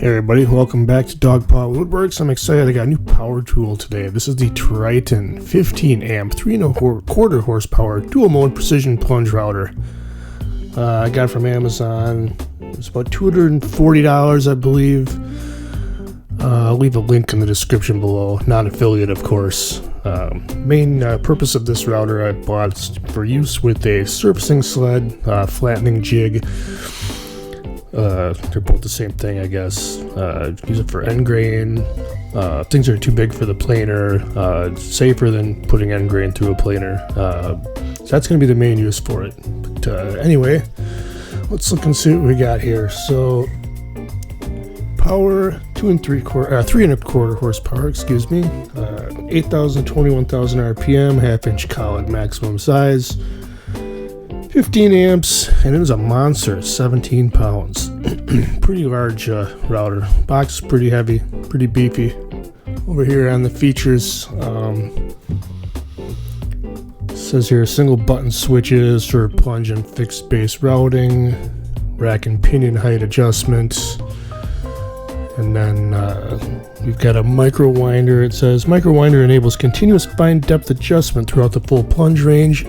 Hey everybody, welcome back to Dogpaw Woodworks. I'm excited, I got a new power tool today. This is the Triton 15 amp 3¼ horsepower dual mode precision plunge router. I got it from Amazon. It's about $240, I believe. I'll leave a link in the description below. Non-affiliate, of course. Main purpose of this router I bought is for use with a surfacing sled, flattening jig. They're both the same thing, I guess. Use it for end grain. Things are too big for the planer. It's safer than putting end grain through a planer. So that's going to be the main use for it. But anyway, let's look and see what we got here. So power 3¼ horsepower, excuse me. 8,000 to 21,000 RPM, half-inch collet maximum size. 15 amps, and it is a monster, 17 pounds. Pretty large router. Box is pretty heavy, pretty beefy. Over here on the features, says here single button switches for plunge and fixed base routing, rack and pinion height adjustments, and then we've got a micro winder. It says micro winder enables continuous fine depth adjustment throughout the full plunge range.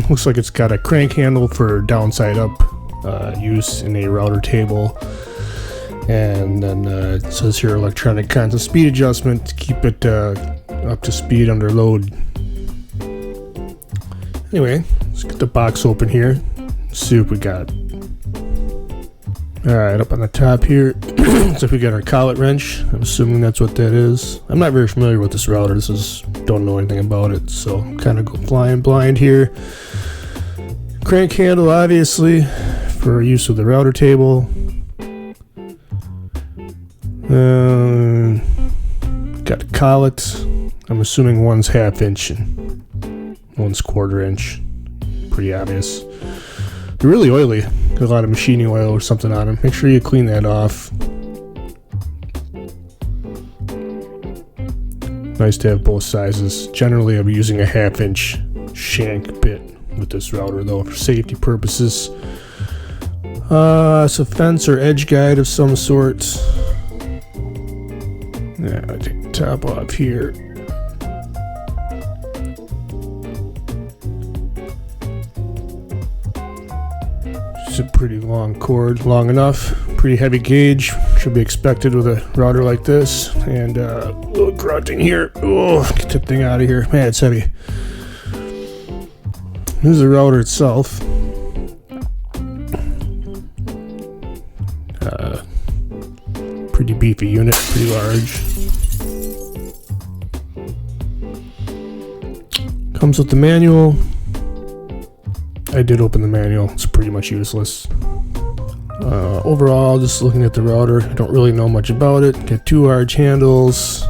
Looks like it's got a crank handle for downside up use in a router table, and then it says here electronic constant speed adjustment to keep it up to speed under load. Anyway, let's get the box open here, see what we got. Alright, up on the top here, so we got our collet wrench. I'm assuming that's what that is. I'm not very familiar with this router. Don't know anything about it, so I'm kind of flying blind here. Crank handle, obviously, for use with the router table. Got the collet. I'm assuming one's half-inch and one's quarter-inch. Pretty obvious. They're really oily. Got a lot of machining oil or something on them. Make sure you clean that off. Nice to have both sizes. Generally, I'm using a half-inch shank bit with this router, though, for safety purposes. It's a fence or edge guide of some sort. Yeah, I take the top off here. It's a pretty long cord, long enough, pretty heavy gauge, should be expected with a router like this. And a little grunting here. Oh, get that thing out of here. Man, it's heavy. This is the router itself. Pretty beefy unit, pretty large. Comes with the manual. I did open the manual. It's pretty much useless. Overall, just looking at the router, I don't really know much about it. Got two large handles.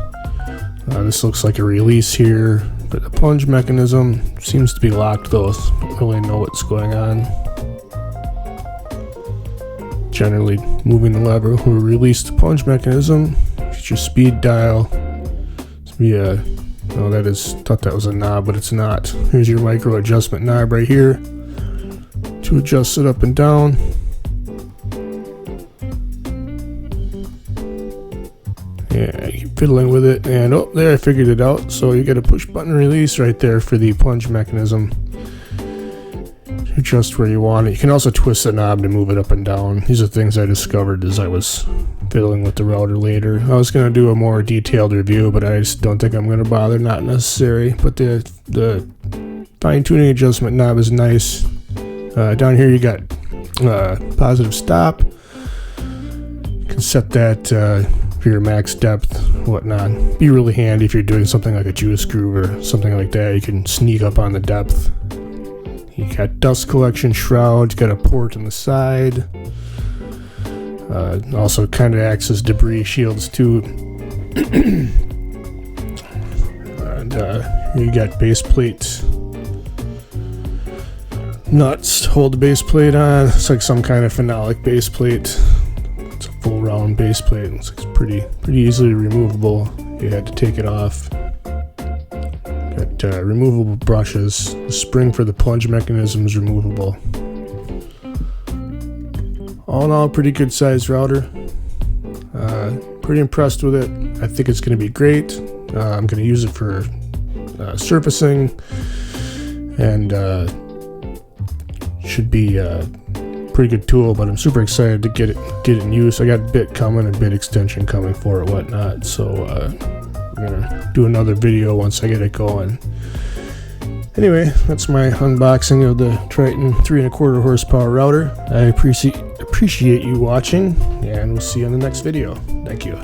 This looks like a release here, but the plunge mechanism seems to be locked though. So I don't really know what's going on. Generally, moving the lever will release the plunge mechanism. Get your speed dial. Oh, thought that was a knob, but it's not. Here's your micro adjustment knob right here to adjust it up and down. Yeah, keep fiddling with it, and oh, there, I figured it out. So you got a push button release right there for the plunge mechanism. Adjust where you want it. You can also twist the knob to move it up and down. These are things I discovered as I was fiddling with the router later. I was going to do a more detailed review, but I just don't think I'm going to bother. Not necessary. But the fine-tuning adjustment knob is nice. Down here you got positive stop. You can set that for your max depth, whatnot. Be really handy if you're doing something like a juice groove or something like that. You can sneak up on the depth. You got dust collection shroud. You got a port on the side. Also kind of acts as debris shields too. And you got base plate nuts to hold the base plate on. It's like some kind of phenolic base plate. It's a full round base plate. It's pretty easily removable. You had to take it off. Got removable brushes. The spring for the plunge mechanism is removable. All in all, pretty good sized router. Pretty impressed with it. I think it's going to be great. I'm going to use it for surfacing, and should be a pretty good tool, but I'm super excited to get it in use. I got bit coming and bit extension coming for it, whatnot, so I'm gonna do another video once I get it going. Anyway, that's my unboxing of the Triton 3¼ horsepower router. I appreciate you watching, and we'll see you in the next video. Thank you.